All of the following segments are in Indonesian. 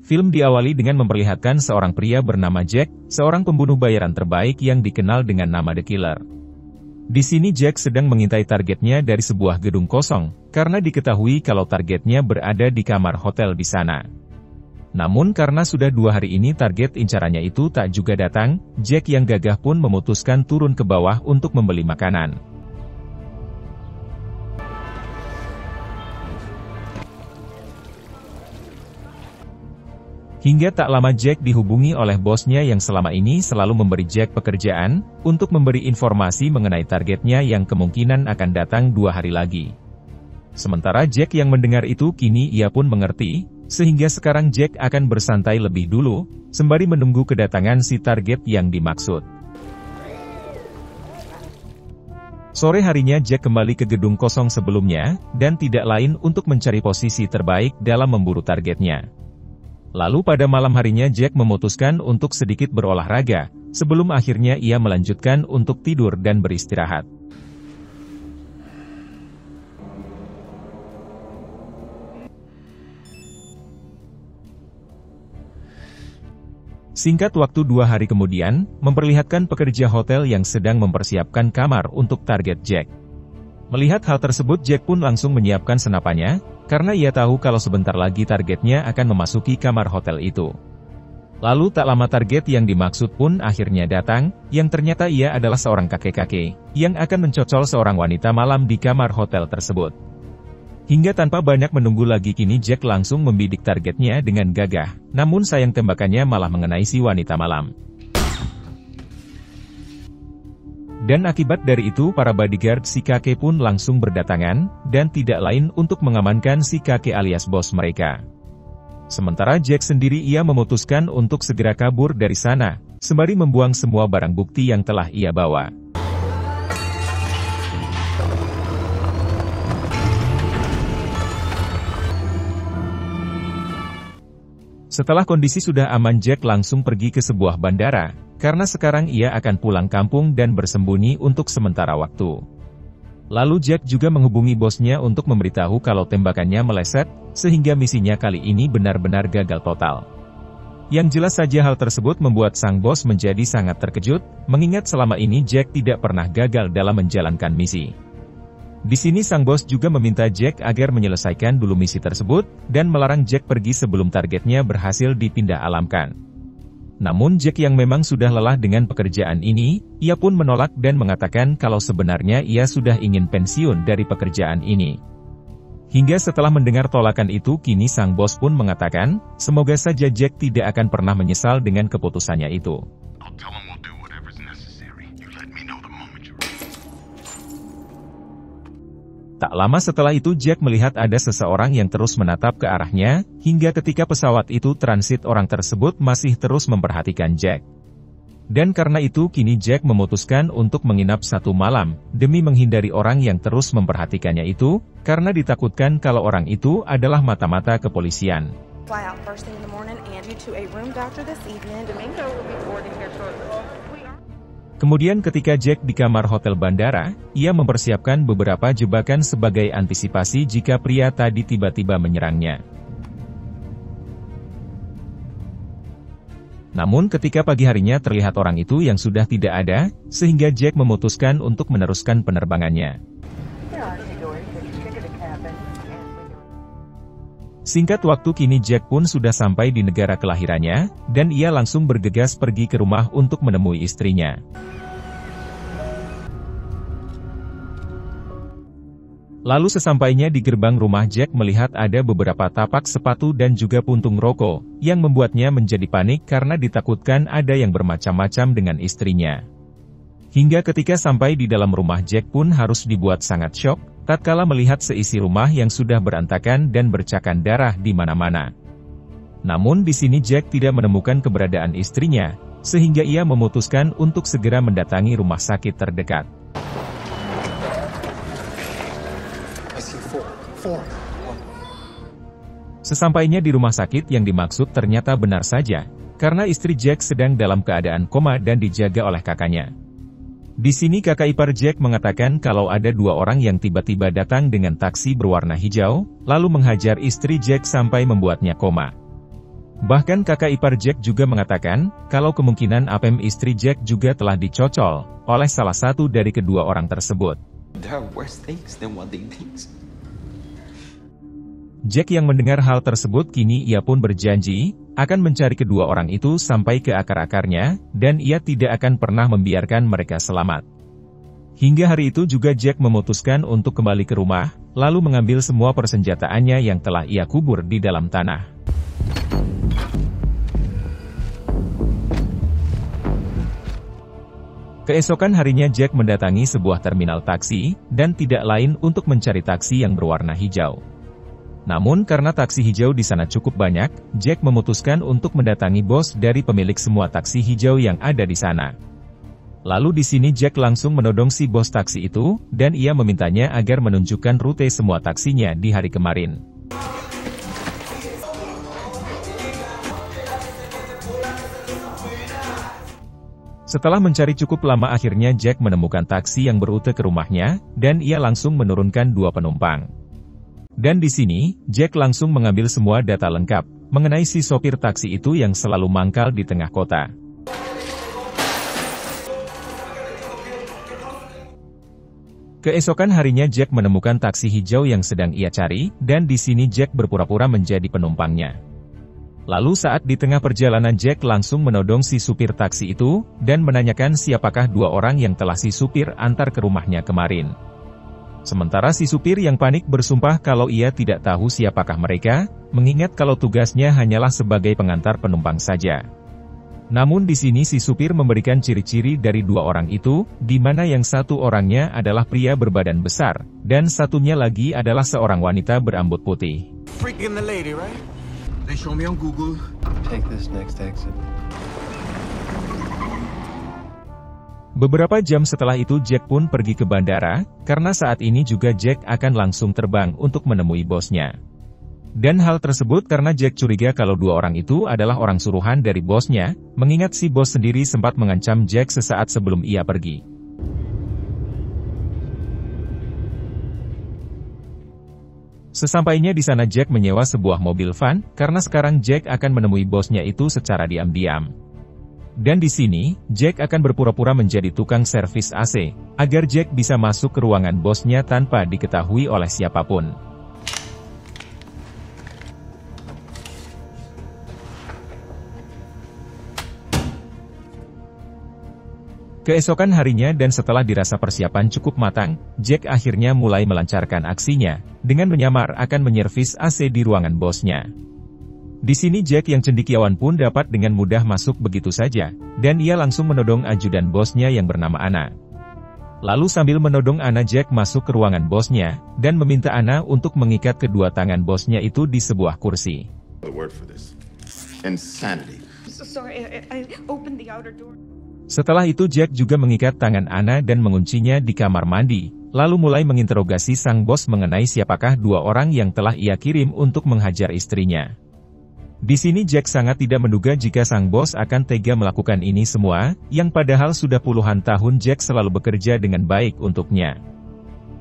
Film diawali dengan memperlihatkan seorang pria bernama Jack, seorang pembunuh bayaran terbaik yang dikenal dengan nama The Killer. Di sini Jack sedang mengintai targetnya dari sebuah gedung kosong, karena diketahui kalau targetnya berada di kamar hotel di sana. Namun karena sudah 2 hari ini target incarannya itu tak juga datang, Jack yang gagah pun memutuskan turun ke bawah untuk membeli makanan. Hingga tak lama Jack dihubungi oleh bosnya yang selama ini selalu memberi Jack pekerjaan, untuk memberi informasi mengenai targetnya yang kemungkinan akan datang 2 hari lagi. Sementara Jack yang mendengar itu kini ia pun mengerti, sehingga sekarang Jack akan bersantai lebih dulu, sembari menunggu kedatangan si target yang dimaksud. Sore harinya Jack kembali ke gedung kosong sebelumnya, dan tidak lain untuk mencari posisi terbaik dalam memburu targetnya. Lalu pada malam harinya Jack memutuskan untuk sedikit berolahraga, sebelum akhirnya ia melanjutkan untuk tidur dan beristirahat. Singkat waktu 2 hari kemudian, memperlihatkan pekerja hotel yang sedang mempersiapkan kamar untuk target Jack. Melihat hal tersebut Jack pun langsung menyiapkan senapannya, karena ia tahu kalau sebentar lagi targetnya akan memasuki kamar hotel itu. Lalu tak lama target yang dimaksud pun akhirnya datang, yang ternyata ia adalah seorang kakek-kakek, yang akan mencocol seorang wanita malam di kamar hotel tersebut. Hingga tanpa banyak menunggu lagi kini Jack langsung membidik targetnya dengan gagah, namun sayang tembakannya malah mengenai si wanita malam. Dan akibat dari itu para bodyguard si kakek pun langsung berdatangan, dan tidak lain untuk mengamankan si kakek alias bos mereka. Sementara Jack sendiri ia memutuskan untuk segera kabur dari sana, sembari membuang semua barang bukti yang telah ia bawa. Setelah kondisi sudah aman Jack langsung pergi ke sebuah bandara, karena sekarang ia akan pulang kampung dan bersembunyi untuk sementara waktu. Lalu Jack juga menghubungi bosnya untuk memberitahu kalau tembakannya meleset, sehingga misinya kali ini benar-benar gagal total. Yang jelas saja hal tersebut membuat sang bos menjadi sangat terkejut, mengingat selama ini Jack tidak pernah gagal dalam menjalankan misi. Di sini sang bos juga meminta Jack agar menyelesaikan dulu misi tersebut, dan melarang Jack pergi sebelum targetnya berhasil dipindah alamkan. Namun Jack yang memang sudah lelah dengan pekerjaan ini, ia pun menolak dan mengatakan kalau sebenarnya ia sudah ingin pensiun dari pekerjaan ini. Hingga setelah mendengar tolakan itu kini sang bos pun mengatakan, semoga saja Jack tidak akan pernah menyesal dengan keputusannya itu. Tak lama setelah itu Jack melihat ada seseorang yang terus menatap ke arahnya, hingga ketika pesawat itu transit orang tersebut masih terus memperhatikan Jack. Dan karena itu kini Jack memutuskan untuk menginap 1 malam, demi menghindari orang yang terus memperhatikannya itu, karena ditakutkan kalau orang itu adalah mata-mata kepolisian. Kemudian ketika Jack di kamar hotel bandara, ia mempersiapkan beberapa jebakan sebagai antisipasi jika pria tadi tiba-tiba menyerangnya. Namun ketika pagi harinya terlihat orang itu yang sudah tidak ada, sehingga Jack memutuskan untuk meneruskan penerbangannya. Singkat waktu kini Jack pun sudah sampai di negara kelahirannya, dan ia langsung bergegas pergi ke rumah untuk menemui istrinya. Lalu sesampainya di gerbang rumah Jack melihat ada beberapa tapak sepatu dan juga puntung rokok, yang membuatnya menjadi panik karena ditakutkan ada yang bermacam-macam dengan istrinya. Hingga ketika sampai di dalam rumah Jack pun harus dibuat sangat syok, tatkala melihat seisi rumah yang sudah berantakan dan bercakan darah di mana-mana. Namun di sini Jack tidak menemukan keberadaan istrinya, sehingga ia memutuskan untuk segera mendatangi rumah sakit terdekat. Sesampainya di rumah sakit yang dimaksud ternyata benar saja, karena istri Jack sedang dalam keadaan koma dan dijaga oleh kakaknya. Di sini kakak ipar Jack mengatakan kalau ada 2 orang yang tiba-tiba datang dengan taksi berwarna hijau, lalu menghajar istri Jack sampai membuatnya koma. Bahkan kakak ipar Jack juga mengatakan, kalau kemungkinan Apem istri Jack juga telah dicocol oleh salah satu dari kedua orang tersebut. Jack yang mendengar hal tersebut kini ia pun berjanji, akan mencari kedua orang itu sampai ke akar-akarnya, dan ia tidak akan pernah membiarkan mereka selamat. Hingga hari itu juga Jack memutuskan untuk kembali ke rumah, lalu mengambil semua persenjataannya yang telah ia kubur di dalam tanah. Keesokan harinya Jack mendatangi sebuah terminal taksi, dan tidak lain untuk mencari taksi yang berwarna hijau. Namun karena taksi hijau di sana cukup banyak, Jack memutuskan untuk mendatangi bos dari pemilik semua taksi hijau yang ada di sana. Lalu di sini Jack langsung menodong si bos taksi itu, dan ia memintanya agar menunjukkan rute semua taksinya di hari kemarin. Setelah mencari cukup lama akhirnya Jack menemukan taksi yang berrute ke rumahnya, dan ia langsung menurunkan 2 penumpang. Dan di sini, Jack langsung mengambil semua data lengkap, mengenai si sopir taksi itu yang selalu mangkal di tengah kota. Keesokan harinya Jack menemukan taksi hijau yang sedang ia cari, dan di sini Jack berpura-pura menjadi penumpangnya. Lalu saat di tengah perjalanan Jack langsung menodong si supir taksi itu, dan menanyakan siapakah 2 orang yang telah si supir antar ke rumahnya kemarin. Sementara si supir yang panik bersumpah kalau ia tidak tahu siapakah mereka, mengingat kalau tugasnya hanyalah sebagai pengantar penumpang saja. Namun di sini si supir memberikan ciri-ciri dari 2 orang itu, di mana yang satu orangnya adalah pria berbadan besar, dan satunya lagi adalah seorang wanita berambut putih. They show me on Google. Take this next exit. Beberapa jam setelah itu Jack pun pergi ke bandara, karena saat ini juga Jack akan langsung terbang untuk menemui bosnya. Dan hal tersebut karena Jack curiga kalau 2 orang itu adalah orang suruhan dari bosnya, mengingat si bos sendiri sempat mengancam Jack sesaat sebelum ia pergi. Sesampainya di sana Jack menyewa sebuah mobil van, karena sekarang Jack akan menemui bosnya itu secara diam-diam. Dan di sini, Jack akan berpura-pura menjadi tukang servis AC, agar Jack bisa masuk ke ruangan bosnya tanpa diketahui oleh siapapun. Keesokan harinya dan setelah dirasa persiapan cukup matang, Jack akhirnya mulai melancarkan aksinya, dengan menyamar akan menyervis AC di ruangan bosnya. Di sini Jack yang cendekiawan pun dapat dengan mudah masuk begitu saja, dan ia langsung menodong ajudan bosnya yang bernama Anna. Lalu sambil menodong Anna Jack masuk ke ruangan bosnya, dan meminta Anna untuk mengikat kedua tangan bosnya itu di sebuah kursi. Setelah itu Jack juga mengikat tangan Anna dan menguncinya di kamar mandi, lalu mulai menginterogasi sang bos mengenai siapakah 2 orang yang telah ia kirim untuk menghajar istrinya. Di sini Jack sangat tidak menduga jika sang bos akan tega melakukan ini semua, yang padahal sudah puluhan tahun Jack selalu bekerja dengan baik untuknya.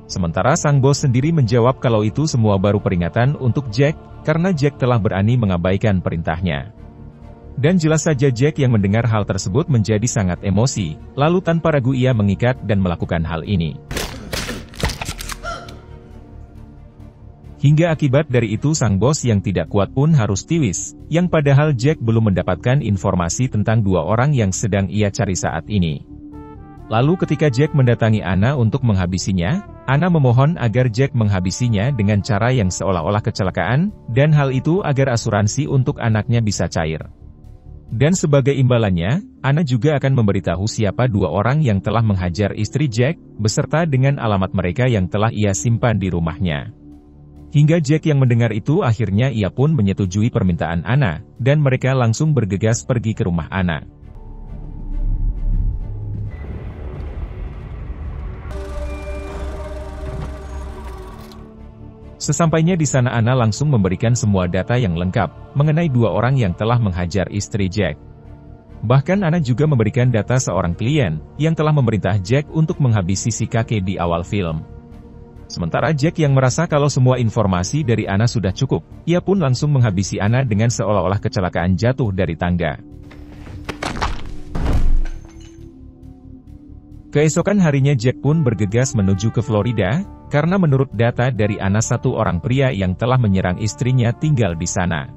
Sementara sang bos sendiri menjawab kalau itu semua baru peringatan untuk Jack, karena Jack telah berani mengabaikan perintahnya. Dan jelas saja Jack yang mendengar hal tersebut menjadi sangat emosi, lalu tanpa ragu ia mengikat dan melakukan hal ini. Hingga akibat dari itu sang bos yang tidak kuat pun harus tiwis, yang padahal Jack belum mendapatkan informasi tentang 2 orang yang sedang ia cari saat ini. Lalu ketika Jack mendatangi Anna untuk menghabisinya, Anna memohon agar Jack menghabisinya dengan cara yang seolah-olah kecelakaan, dan hal itu agar asuransi untuk anaknya bisa cair. Dan sebagai imbalannya, Anna juga akan memberitahu siapa 2 orang yang telah menghajar istri Jack, beserta dengan alamat mereka yang telah ia simpan di rumahnya. Hingga Jack yang mendengar itu akhirnya ia pun menyetujui permintaan Anna, dan mereka langsung bergegas pergi ke rumah Anna. Sesampainya di sana Anna langsung memberikan semua data yang lengkap, mengenai 2 orang yang telah menghajar istri Jack. Bahkan Anna juga memberikan data seorang klien, yang telah memerintah Jack untuk menghabisi si kakek di awal film. Sementara Jack yang merasa kalau semua informasi dari Anna sudah cukup, ia pun langsung menghabisi Anna dengan seolah-olah kecelakaan jatuh dari tangga. Keesokan harinya Jack pun bergegas menuju ke Florida, karena menurut data dari Anna satu orang pria yang telah menyerang istrinya tinggal di sana.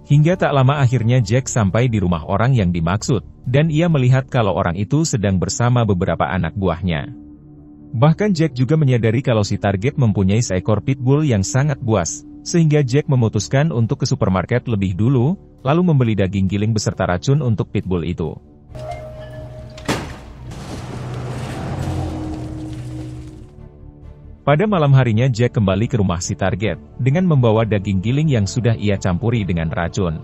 Hingga tak lama akhirnya Jack sampai di rumah orang yang dimaksud, dan ia melihat kalau orang itu sedang bersama beberapa anak buahnya. Bahkan Jack juga menyadari kalau si target mempunyai seekor pitbull yang sangat buas, sehingga Jack memutuskan untuk ke supermarket lebih dulu, lalu membeli daging giling beserta racun untuk pitbull itu. Pada malam harinya Jack kembali ke rumah si target, dengan membawa daging giling yang sudah ia campuri dengan racun.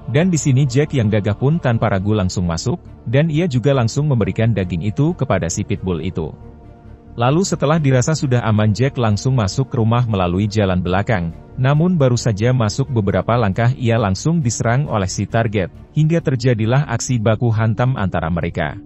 Dan di sini Jack yang gagah pun tanpa ragu langsung masuk, dan ia juga langsung memberikan daging itu kepada si pitbull itu. Lalu setelah dirasa sudah aman Jack langsung masuk ke rumah melalui jalan belakang, namun baru saja masuk beberapa langkah ia langsung diserang oleh si target, hingga terjadilah aksi baku hantam antara mereka.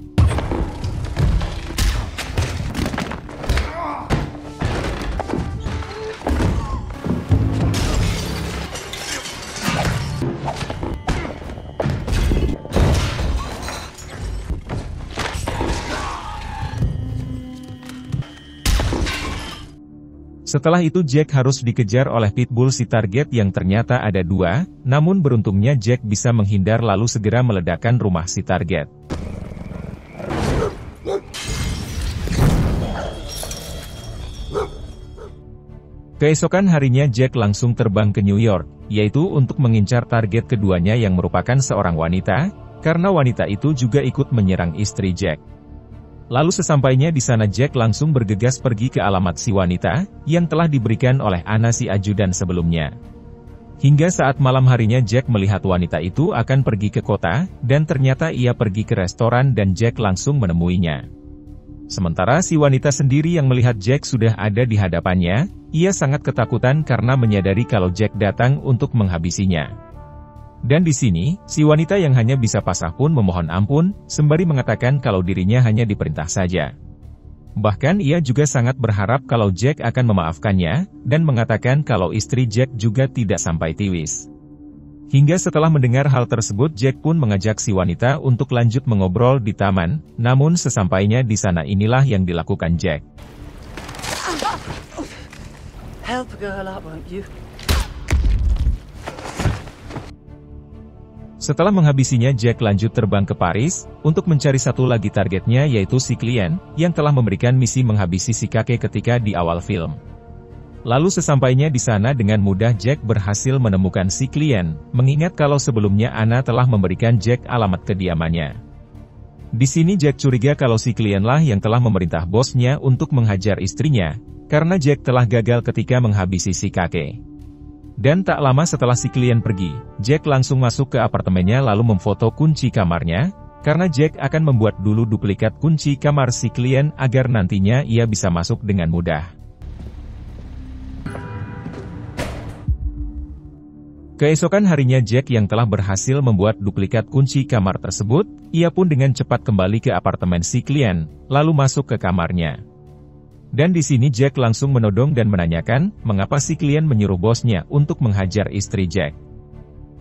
Setelah itu Jack harus dikejar oleh pitbull si target yang ternyata ada dua, namun beruntungnya Jack bisa menghindar lalu segera meledakkan rumah si target. Keesokan harinya Jack langsung terbang ke New York, yaitu untuk mengincar target keduanya yang merupakan seorang wanita, karena wanita itu juga ikut menyerang istri Jack. Lalu sesampainya di sana Jack langsung bergegas pergi ke alamat si wanita, yang telah diberikan oleh Anna si ajudan sebelumnya. Hingga saat malam harinya Jack melihat wanita itu akan pergi ke kota, dan ternyata ia pergi ke restoran dan Jack langsung menemuinya. Sementara si wanita sendiri yang melihat Jack sudah ada di hadapannya, ia sangat ketakutan karena menyadari kalau Jack datang untuk menghabisinya. Dan di sini, si wanita yang hanya bisa pasrah pun memohon ampun, sembari mengatakan kalau dirinya hanya diperintah saja. Bahkan ia juga sangat berharap kalau Jack akan memaafkannya, dan mengatakan kalau istri Jack juga tidak sampai tiwis. Hingga setelah mendengar hal tersebut Jack pun mengajak si wanita untuk lanjut mengobrol di taman, namun sesampainya di sana inilah yang dilakukan Jack. Help a girl up, won't you? Setelah menghabisinya Jack lanjut terbang ke Paris, untuk mencari satu lagi targetnya yaitu si klien, yang telah memberikan misi menghabisi si kakek ketika di awal film. Lalu sesampainya di sana dengan mudah Jack berhasil menemukan si klien, mengingat kalau sebelumnya Anna telah memberikan Jack alamat kediamannya. Di sini Jack curiga kalau si klienlah yang telah memerintah bosnya untuk menghajar istrinya, karena Jack telah gagal ketika menghabisi si kakek. Dan tak lama setelah si klien pergi, Jack langsung masuk ke apartemennya lalu memfoto kunci kamarnya, karena Jack akan membuat dulu duplikat kunci kamar si klien agar nantinya ia bisa masuk dengan mudah. Keesokan harinya Jack yang telah berhasil membuat duplikat kunci kamar tersebut, ia pun dengan cepat kembali ke apartemen si klien, lalu masuk ke kamarnya. Dan di sini Jack langsung menodong dan menanyakan, mengapa si klien menyuruh bosnya untuk menghajar istri Jack.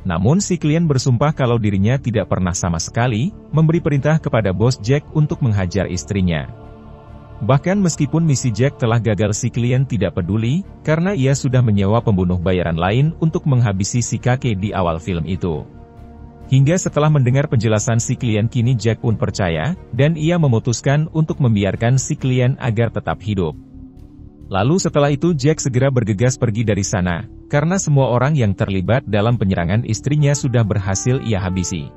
Namun si klien bersumpah kalau dirinya tidak pernah sama sekali memberi perintah kepada bos Jack untuk menghajar istrinya. Bahkan meskipun misi Jack telah gagal si klien tidak peduli, karena ia sudah menyewa pembunuh bayaran lain untuk menghabisi si kakek di awal film itu. Hingga setelah mendengar penjelasan si klien kini Jack pun percaya, dan ia memutuskan untuk membiarkan si klien agar tetap hidup. Lalu setelah itu Jack segera bergegas pergi dari sana, karena semua orang yang terlibat dalam penyerangan istrinya sudah berhasil ia habisi.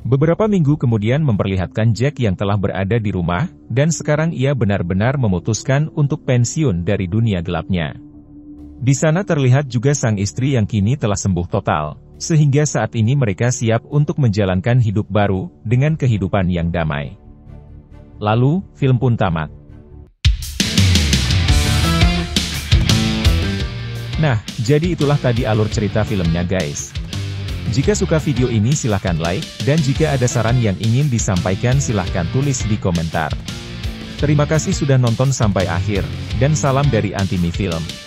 Beberapa minggu kemudian memperlihatkan Jack yang telah berada di rumah, dan sekarang ia benar-benar memutuskan untuk pensiun dari dunia gelapnya. Di sana terlihat juga sang istri yang kini telah sembuh total, sehingga saat ini mereka siap untuk menjalankan hidup baru, dengan kehidupan yang damai. Lalu, film pun tamat. Nah, jadi itulah tadi alur cerita filmnya guys. Jika suka video ini silahkan like, dan jika ada saran yang ingin disampaikan silahkan tulis di komentar. Terima kasih sudah nonton sampai akhir, dan salam dari Antimi Film.